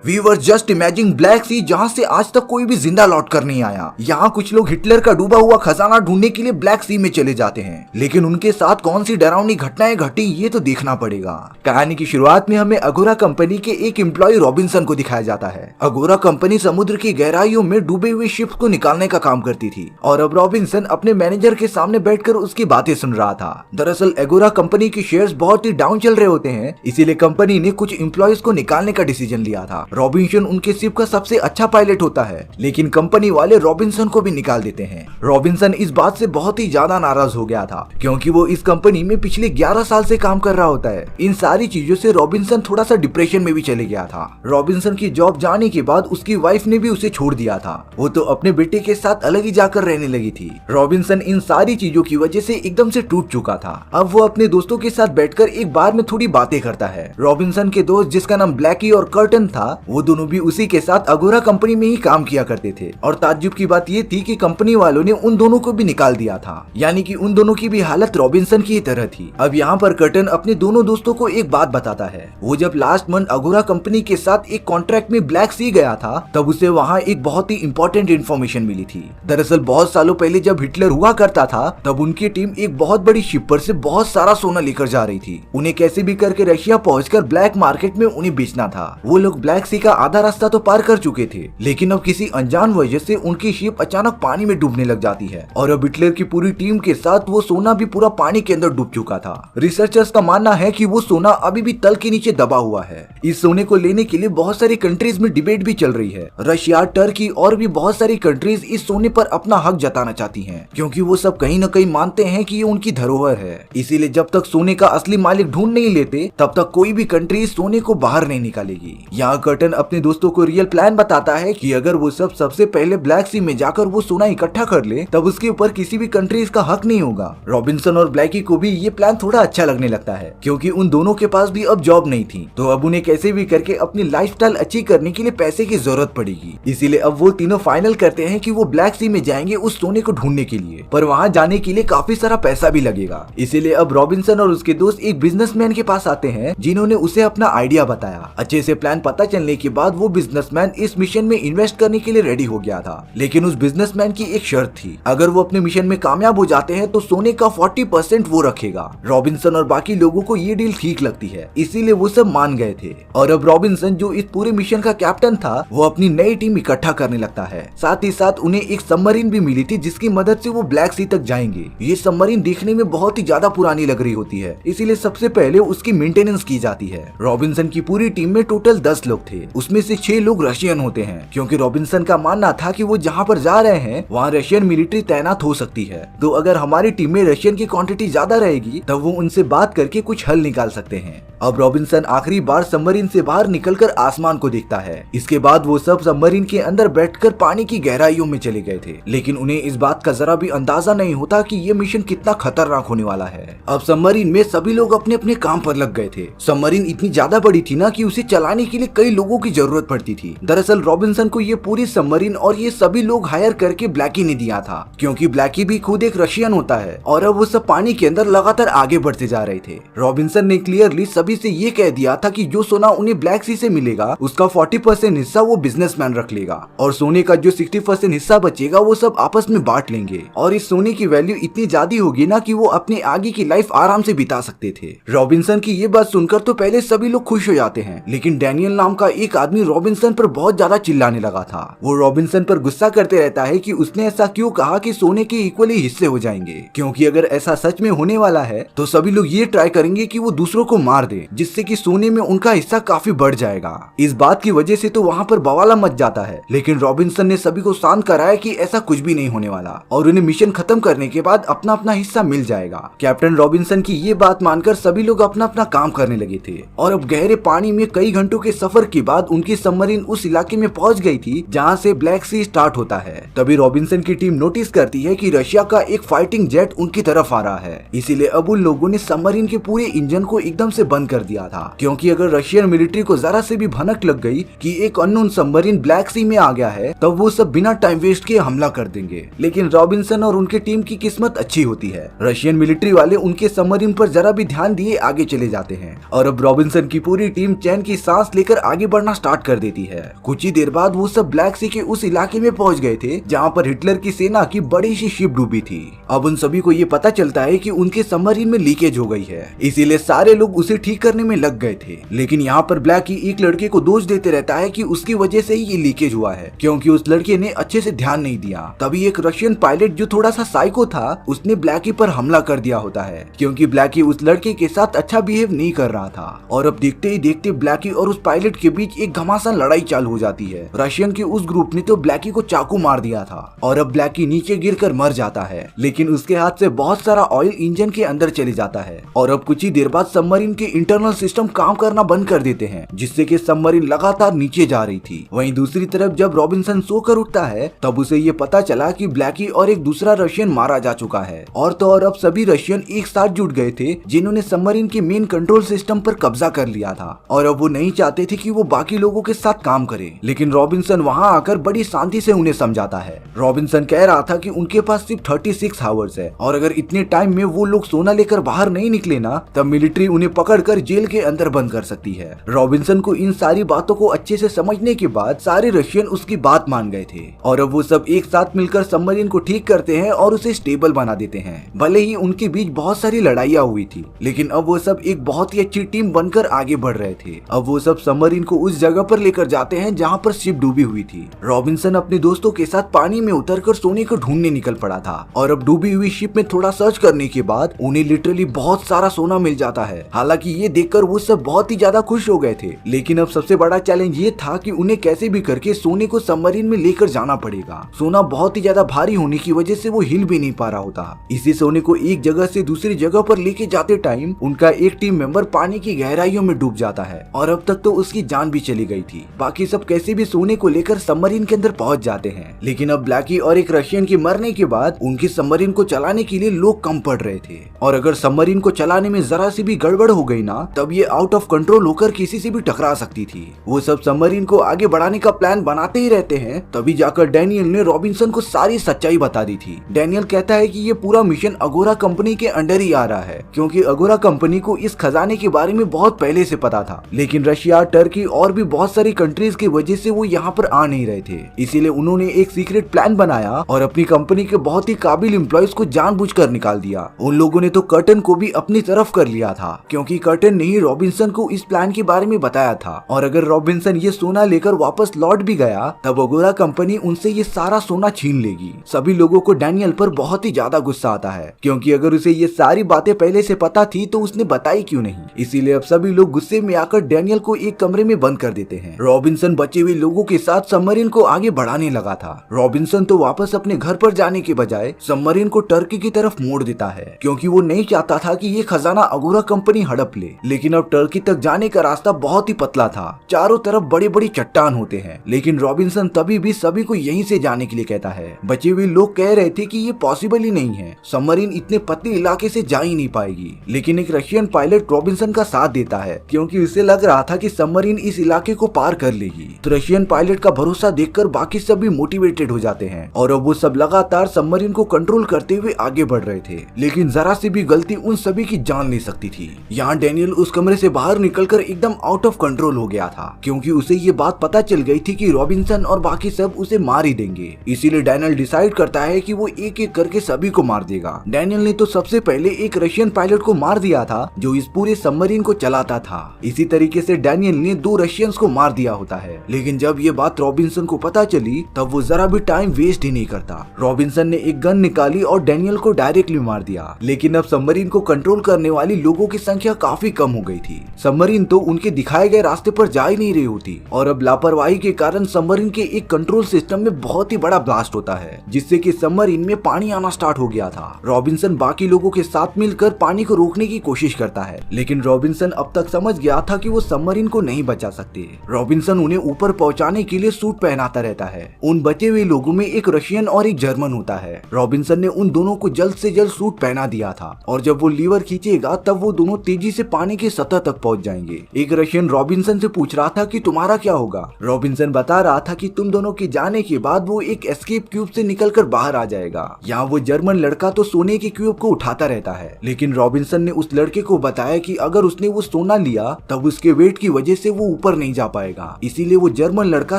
We were just imagine Black Sea, जहाँ से आज तक कोई भी जिंदा लौट कर नहीं आया। यहाँ कुछ लोग हिटलर का डूबा हुआ खजाना ढूंढने के लिए ब्लैक सी में चले जाते हैं, लेकिन उनके साथ कौन सी डरावनी घटनाएं घटी ये तो देखना पड़ेगा। कहानी की शुरुआत में हमें अगोरा कंपनी के एक एम्प्लॉय रॉबिन्सन को दिखाया जाता है। अगोरा कंपनी समुद्र की गहराइयों में डूबे हुए शिप्स को निकालने का काम करती थी और अब रॉबिन्सन अपने मैनेजर के सामने बैठकर उसकी बातें सुन रहा था। दरअसल अगोरा कंपनी के शेयर्स बहुत ही डाउन चल रहे होते हैं, इसीलिए कंपनी ने कुछ एम्प्लॉयज को निकालने का डिसीजन लिया था। रॉबिन्सन उनके शिप का सबसे अच्छा पायलट होता है, लेकिन कंपनी वाले रॉबिन्सन को भी निकाल देते हैं। रॉबिन्सन इस बात से बहुत ही ज्यादा नाराज हो गया था, क्योंकि वो इस कंपनी में पिछले 11 साल से काम कर रहा होता है। इन सारी चीजों से रॉबिन्सन थोड़ा सा डिप्रेशन में भी चले गया था। रॉबिन्सन की जॉब जाने के बाद उसकी वाइफ ने भी उसे छोड़ दिया था, वो तो अपने बेटे के साथ अलग ही जाकर रहने लगी थी। रॉबिन्सन इन सारी चीजों की वजह से एकदम से टूट चुका था। अब वो अपने दोस्तों के साथ बैठकर एक बार में थोड़ी बातें करता है। रॉबिन्सन के दोस्त जिसका नाम ब्लैकी और कर्टन था, वो दोनों भी उसी के साथ अगोरा कंपनी में ही काम किया करते थे। और ताज्जुब की बात ये थी कि कंपनी वालों ने उन दोनों को भी निकाल दिया था, यानी कि उन दोनों की भी हालत रॉबिन्सन की तरह थी। अब यहाँ पर कर्टन अपने दोनों दोस्तों को एक बात बताता है। वो जब लास्ट मंथ अगोरा कंपनी के साथ एक कॉन्ट्रैक्ट में ब्लैक सी गया था, तब उसे वहाँ एक बहुत ही इंपॉर्टेंट इन्फॉर्मेशन मिली थी। दरअसल बहुत सालों पहले जब हिटलर हुआ करता था, तब उनकी टीम एक बहुत बड़ी शिप पर से बहुत सारा सोना लेकर जा रही थी। उन्हें कैसे भी करके रशिया पहुंचकर ब्लैक मार्केट में उन्हें बेचना था। वो लोग ब्लैक सी का आधा रास्ता तो पार कर चुके थे, लेकिन अब किसी अनजान वजह से उनकी शिप अचानक पानी में डूबने लग जाती है और अब हिटलर की पूरी टीम के साथ वो सोना भी पूरा पानी के अंदर डूब चुका था। रिसर्चर्स का मानना है कि वो सोना अभी भी तल के नीचे दबा हुआ है। इस सोने को लेने के लिए बहुत सारी कंट्रीज में डिबेट भी चल रही है। रशिया, टर्की और भी बहुत सारी कंट्रीज इस सोने पर अपना हक जताना चाहती हैं, क्योंकि वो सब कहीं न कहीं मानते हैं कि ये उनकी धरोहर है। इसीलिए जब तक सोने का असली मालिक ढूंढ नहीं लेते, तब तक कोई भी कंट्री सोने को बाहर नहीं निकालेगी। यहाँ कर्टन अपने दोस्तों को रियल प्लान बताता है कि अगर वो सब सबसे पहले ब्लैक सी में जाकर वो सोना इकट्ठा कर ले, तब उसके ऊपर किसी भी कंट्रीज का हक नहीं होगा। रॉबिन्सन और ब्लैकी को भी ये प्लान थोड़ा अच्छा लगने लगता है, क्योंकि उन दोनों के पास भी अब जॉब नहीं थी, तो अब उन्हें कैसे भी करके अपनी लाइफस्टाइल अच्छी करने के लिए पैसे की जरूरत पड़ेगी। इसीलिए अब वो तीनों फाइनल करते हैं कि वो ब्लैक सी में जाएंगे उस सोने को ढूंढने के लिए, पर वहाँ जाने के लिए काफी सारा पैसा भी लगेगा। इसीलिए अब रॉबिन्सन और उसके दोस्त एक बिजनेसमैन के पास आते हैं, जिन्होंने उसे अपना आइडिया बताया। अच्छे से प्लान पता चलने के बाद वो बिजनेसमैन इस मिशन में इन्वेस्ट करने के लिए रेडी हो गया था, लेकिन उस बिजनेसमैन की एक शर्त थी, अगर वो अपने मिशन में कामयाब हो जाते हैं तो सोने का 40% वो रखेगा। रॉबिन्सन और बाकी लोगों को ये डील ठीक लगती है, इसीलिए वो सब मान गए थे। और अब रॉबिन्सन जो इस पूरे मिशन का कैप्टन था, वो अपनी नई टीम इकट्ठा करने लगता है। साथ ही साथ उन्हें एक सबमरीन भी मिली थी, जिसकी मदद से वो ब्लैक सी तक जाएंगे। ये सबमरीन देखने में बहुत ही ज्यादा पुरानी लग रही होती है, इसीलिए सबसे पहले उसकी मेंटेनेंस की जाती है। रॉबिन्सन की पूरी टीम में टोटल 10 लोग थे, उसमें से 6 लोग रशियन होते हैं, क्योंकि रॉबिन्सन का मानना था कि वो जहाँ पर जा रहे हैं वहाँ रशियन मिलिट्री तैनात हो सकती है, तो अगर हमारी टीम में रशियन की क्वांटिटी ज्यादा रहेगी तब वो उनसे बात करके कुछ हल निकाल सकते हैं। अब रॉबिन्सन आखिरी बार सबमरीन से बाहर निकलकर आसमान को देखता है। इसके बाद वो सब सबमरीन के अंदर बैठकर पानी की गहराइयों में चले गए थे, लेकिन उन्हें इस बात का जरा भी अंदाजा नहीं होता कि ये मिशन कितना खतरनाक होने वाला है। अब सबमरीन में सभी लोग अपने अपने काम पर लग गए थे। सबमरीन इतनी ज्यादा बड़ी थी ना कि उसे चलाने के लिए कई लोगों की जरूरत पड़ती थी। दरअसल रॉबिन्सन को ये पूरी सबमरीन और ये सभी लोग हायर करके ब्लैकी ने दिया था, क्योंकि ब्लैकी भी खुद एक रशियन होता है और अब वो सब पानी के अंदर लगातार आगे बढ़ते जा रहे थे। रॉबिन्सन ने क्लियरली सभी से ये कह दिया था कि जो सोना उन्हें ब्लैक सी से मिलेगा उसका 40% हिस्सा वो बिजनेसमैन रख लेगा और सोने का जो 60% हिस्सा बचेगा वो सब आपस में बांट लेंगे। और इस सोने की वैल्यू इतनी ज्यादा होगी ना कि वो अपने आगे की लाइफ आराम से बिता सकते थे। रॉबिन्सन की ये बात सुनकर तो पहले सभी लोग खुश हो जाते हैं, लेकिन डैनियल नाम का एक आदमी रॉबिन्सन पर बहुत ज्यादा चिल्लाने लगा था। वो रॉबिन्सन पर गुस्सा करते रहता है कि उसने ऐसा क्यों कहा कि सोने के इक्वली हिस्से हो जाएंगे, क्योंकि अगर ऐसा सच में होने वाला है तो सभी लोग ये ट्राई करेंगे कि वो दूसरों को मार दे, जिससे कि सोने में उनका हिस्सा काफी बढ़ जाएगा। इस बात की वजह से तो वहाँ पर बवाला मच जाता है, लेकिन रॉबिन्सन ने सभी को शांत कराया कि ऐसा कुछ भी नहीं होने वाला और उन्हें मिशन खत्म करने के बाद अपना अपना हिस्सा मिल जाएगा। कैप्टन रॉबिन्सन की ये बात मानकर सभी लोग अपना अपना काम करने लगे थे और अब गहरे पानी में कई घंटों के सफर के बाद उनकी सबमरीन उस इलाके में पहुंच गई थी जहां से ब्लैक सी स्टार्ट होता है। तभी रॉबिन्सन की टीम नोटिस करती है कि रशिया का एक फाइटिंग जेट उनकी तरफ आ रहा है, इसीलिए अब उन लोगों ने सबमरीन के पूरे इंजन को एकदम से बंद कर दिया था, क्योंकि अगर रशियन मिलिट्री को जरा से भी भनक लग गई कि एक अननोन सबमरीन ब्लैक सी में आ गया है, तब वो सब बिना टाइम वेस्ट किए हमला कर देंगे। लेकिन रॉबिन्सन और उनके टीम की किस्मत अच्छी होती है, रशियन मिलिट्री वाले उनके सबमरीन पर जरा भी ध्यान दिए आगे चले जाते हैं और अब रॉबिन्सन की पूरी टीम चैन की सांस लेकर आगे बढ़ना स्टार्ट कर देती है। कुछ ही देर बाद वो सब ब्लैक सी के उस इलाके में पहुंच गए थे जहाँ पर हिटलर की सेना की बड़ी सी शिप डूबी थी। अब उन सभी को ये पता चलता है कि उनके सबमरीन में लीकेज हो गई है, इसीलिए सारे लोग उसे ठीक करने में लग गए थे। लेकिन यहाँ पर ब्लैकी एक लड़के को दोष देते रहता है कि उसकी वजह से ही ये लीकेज हुआ है, क्योंकि उस लड़के ने अच्छे से ध्यान नहीं दिया। तभी एक रशियन पायलट जो थोड़ा सा साइको था, उसने ब्लैकी पर हमला कर दिया होता है, क्योंकि ब्लैकी उस लड़के के साथ अच्छा बिहेव नहीं कर रहा था। और अब देखते ही देखते ब्लैकी और उस पायलट के बीच एक घमासान लड़ाई चालू हो जाती है। रशियन के उस ग्रुप ने तो ब्लैकी को चाकू मार दिया था और अब ब्लैकी नीचे गिरकर मर जाता है, लेकिन उसके हाथ से बहुत सारा ऑयल इंजन के अंदर चले जाता है। और अब कुछ ही देर बाद सबमरीन के इंटरनल सिस्टम काम करना बंद कर देते हैं, जिससे कि सबमरीन लगातार नीचे जा रही थी। वहीं दूसरी तरफ जब रॉबिन्सन सोकर उठता है तब उसे ये पता चला कि ब्लैकी और एक दूसरा रशियन मारा जा चुका है। और तो और अब सभी रशियन एक साथ जुट गए थे जिन्होंने सबमरीन के मेन कंट्रोल सिस्टम पर कब्जा कर लिया था, और अब वो नहीं चाहते थे कि वो बाकी लोगों के साथ काम करे। लेकिन रॉबिन्सन वहां आकर बड़ी शांति से उन्हें समझाता है। रॉबिन्सन कह रहा था कि उनके पास सिर्फ 36 आवर्स है, और अगर इतने टाइम में वो लोग सोना लेकर बाहर नहीं निकले ना, तब मिलिट्री उन्हें पकड़कर जेल के अंदर बंद कर सकती है। रॉबिन्सन को इन सारी बातों को अच्छे से समझने के बाद सारे रशियन उसकी बात मान गए थे, और अब वो सब एक साथ मिलकर सबमरीन को ठीक करते हैं और उसे स्टेबल बना देते हैं। भले ही उनके बीच बहुत सारी लड़ाइयाँ हुई थी, लेकिन अब वो सब एक बहुत ही अच्छी टीम बनकर आगे बढ़ रहे थे। अब वो सब सबमरीन को उस जगह पर लेकर जाते हैं जहाँ पर शिप डूबी हुई थी। रॉबिन्सन अपने दोस्तों के साथ पानी में उतरकर सोने को ढूंढने निकल पड़ा था, और अब डूबी हुई शिप में थोड़ा सर्च करने के बाद उन्हें लिटरली बहुत सारा सोना मिल जाता है। हालांकि ये देखकर वो सब बहुत ही ज्यादा खुश हो गए थे, लेकिन अब सबसे बड़ा चैलेंज ये था कि उन्हें कैसे भी करके सोने को सबमरीन में लेकर जाना पड़ेगा। सोना बहुत ही ज्यादा भारी होने की वजह से वो हिल भी नहीं पा रहा होता। इसी सोने को एक जगह से दूसरी जगह पर लेके जाते टाइम उनका एक टीम मेंबर पानी की गहराइयों में डूब जाता है, और अब तक तो उसकी जान भी चली गई थी। बाकी सब कैसे भी सोने को लेकर सबमरीन के अंदर पहुंच जाते हैं, लेकिन अब ब्लैकी और एक रशियन के मरने के बाद उनकी सबमरीन को चलाने के लिए लोग कम पड़ रहे थे, और अगर सबमरीन को चलाने में जरा सी भी गड़बड़ हो गई ना, तब ये आउट ऑफ कंट्रोल होकर किसी से भी टकरा सकती थी। वो सब सबमरीन को आगे बढ़ाने का प्लान बनाते ही रहते हैं। तभी जाकर डैनियल ने रॉबिन्सन को सारी सच्चाई बता दी थी। डैनियल कहता है कि ये पूरा मिशन अगोरा कंपनी के अंडर ही आ रहा है, क्योंकि अगोरा कंपनी को इस खजाने के बारे में बहुत पहले से पता था, लेकिन रशिया, टर्की और भी बहुत सारी कंट्रीज की वजह से वो यहाँ पर आ नहीं रहे थे। इसीलिए उन्होंने एक सीक्रेट प्लान बनाया और अपनी कंपनी के बहुत ही काबिल एम्प्लॉयज को जानबूझकर निकाल दिया। उन लोगों ने तो कर्टन को भी अपनी तरफ कर लिया था, क्योंकि कर्टन ने ही रॉबिन्सन को इस प्लान के बारे में बताया था, और अगर रॉबिन्सन ये सोना लेकर वापस लौट भी गया तब अगोरा कंपनी उनसे ये सारा सोना छीन लेगी। सभी लोगों को डैनियल पर बहुत ही ज्यादा गुस्सा आता है, क्योंकि अगर उसे ये सारी बातें पहले से पता थी तो उसने बताई क्यों नहीं। इसीलिए अब सभी लोग गुस्से में आकर डैनियल को एक कमरे में बंद कर देते हैं। रॉबिन्सन बचे हुए लोगों के साथ सबमरीन को आगे बढ़ाने लगा था। रॉबिन्सन तो वापस अपने घर पर जाने के बजाय सबमरीन को टर्की की तरफ मोड़ देता है, क्योंकि वो नहीं चाहता था कि ये खजाना अगोरा कंपनी हड़प ले। लेकिन अब टर्की तक जाने का रास्ता बहुत ही पतला था, चारों तरफ बड़ी बड़ी चट्टान होते हैं, लेकिन रॉबिन्सन तभी भी सभी को यहीं से जाने के लिए कहता है। बचे हुए लोग कह रहे थे कि ये पॉसिबल ही नहीं है, सबमरीन इतने पतले इलाके से जा ही नहीं पाएगी। लेकिन एक रशियन पायलट रॉबिन्सन का साथ देता है, क्योंकि उसे लग रहा था कि सबमरीन इस इलाके को पार कर लेगी। तो रशियन पायलट का भरोसा देखकर बाकी सब भी मोटिवेटेड हो जाते हैं, और अब वो सब लगातार सबमरीन को कंट्रोल करते हुए आगे बढ़ रहे थे। लेकिन जरा सी भी गलती उन सभी की जान ले सकती थी। यहाँ डैनियल उस कमरे से बाहर निकलकर एकदम आउट ऑफ कंट्रोल हो गया था, क्योंकि उसे ये बात पता चल गई थी कि रॉबिन्सन और बाकी सब उसे मार ही देंगे। इसीलिए डैनियल डिसाइड करता है कि वो एक एक करके सभी को मार देगा। डैनियल ने तो सबसे पहले एक रशियन पायलट को मार दिया था जो इस पूरे सबमरीन को चलाता था। इसी तरीके से डैनियल ने 2 रशियंस को मार दिया होता है। लेकिन जब ये बात रॉबिन्सन को पता चली तब वो जरा भी टाइम वेस्ट ही नहीं करता। रॉबिन्सन ने एक गन निकाली और डैनियल को डायरेक्टली मार दिया। लेकिन अब सबमरीन को कंट्रोल करने वाली लोगों की संख्या काफी कम हो गई थी। सबमरीन तो उनके दिखाए गए रास्ते पर जा ही नहीं रही होती, और अब लापरवाही के कारण सबमरीन के एक कंट्रोल सिस्टम में बहुत ही बड़ा ब्लास्ट होता है, जिससे कि सबमरीन में पानी आना स्टार्ट हो गया था। रॉबिन्सन बाकी लोगों के साथ मिलकर पानी को रोकने की कोशिश करता है, लेकिन रॉबिन्सन अब तक समझ गया था कि वो सबमरीन को नहीं बचा सकते। रॉबिन्सन उन्हें ऊपर पहुंचाने के लिए सूट पहनाता रहता है। उन बचे हुए लोगों में एक रशियन और एक जर्मन होता है। रॉबिन्सन ने उन दोनों को जल्द से जल्द सूट पहना दिया था, और जब वो लीवर खींचेगा तब वो दोनों तेजी से पानी की सतह तक पहुंच जाएंगे। एक रशियन रॉबिन्सन से पूछ रहा था कि तुम्हारा क्या होगा। रॉबिन्सन बता रहा था कि तुम दोनों के जाने के बाद वो एक एस्केप क्यूब से निकलकर बाहर आ जाएगा। यहाँ वो जर्मन लड़का तो सोने के क्यूब को उठाता रहता है, लेकिन रॉबिन्सन ने उस लड़के को बताया कि अगर उसने वो सोना लिया तब उसके वेट की वजह से वो ऊपर नहीं जा पाएगा, इसीलिए वो जर्मन लड़का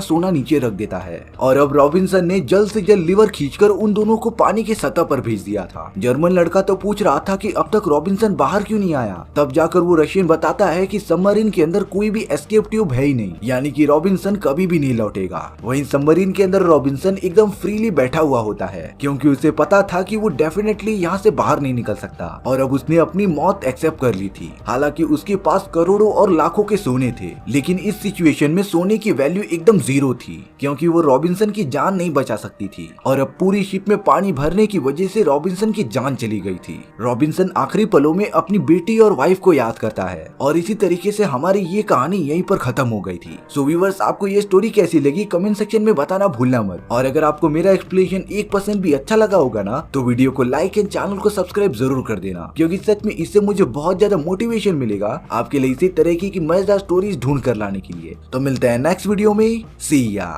सोना नीचे रख देता है। और अब रॉबिन्सन ने जल्द से जल्द लीवर खींचकर उन दोनों को पानी के सतह पर भेज दिया था। जर्मन लड़का तो पूछ रहा था कि अब तक रॉबिन्सन बाहर क्यों नहीं आया। तब जाकर वो रशियन बताता है कि सबमरीन के अंदर कोई भी एस्केप ट्यूब है ही नहीं, यानी कि रॉबिन्सन कभी भी नहीं लौटेगा। वहीं सबमरीन के अंदर रॉबिन्सन एकदम फ्रीली बैठा हुआ होता है, क्योंकि उसे पता था कि वो डेफिनेटली यहाँ से बाहर नहीं निकल सकता और अब उसने अपनी मौत एक्सेप्ट कर ली थी। हालांकि उसके पास करोड़ों और लाखों के सोने थे, लेकिन इस सिचुएशन में सोने की वैल्यू एकदम जीरो थी, क्योंकि वो रॉबिन्सन की जान नहीं बचा सकती थी और अब पूरी शिप में पानी भरने की वजह से रॉबिन्सन की जान चली गई थी। रॉबिन्सन आखिरी पलों में अपनी बेटी और वाइफ को याद करता है और इसी तरीके से हमारी ये कहानी यहीं पर खत्म हो गई थी। सो व्यूअर्स, आपको ये स्टोरी कैसी लगी कमेंट सेक्शन में बताना भूलना मत। और अगर आपको मेरा एक्सप्लेनेशन 1% भी अच्छा लगा होगा ना, तो वीडियो को लाइक एंड चैनल को सब्सक्राइब जरूर कर देना, क्योंकि सच में इससे मुझे बहुत ज्यादा मोटिवेशन मिलेगा आपके लिए इसी तरह की मजेदार स्टोरीज ढूंढ कर लाने के लिए। तो मिलते हैं नेक्स्ट वीडियो में, सी या।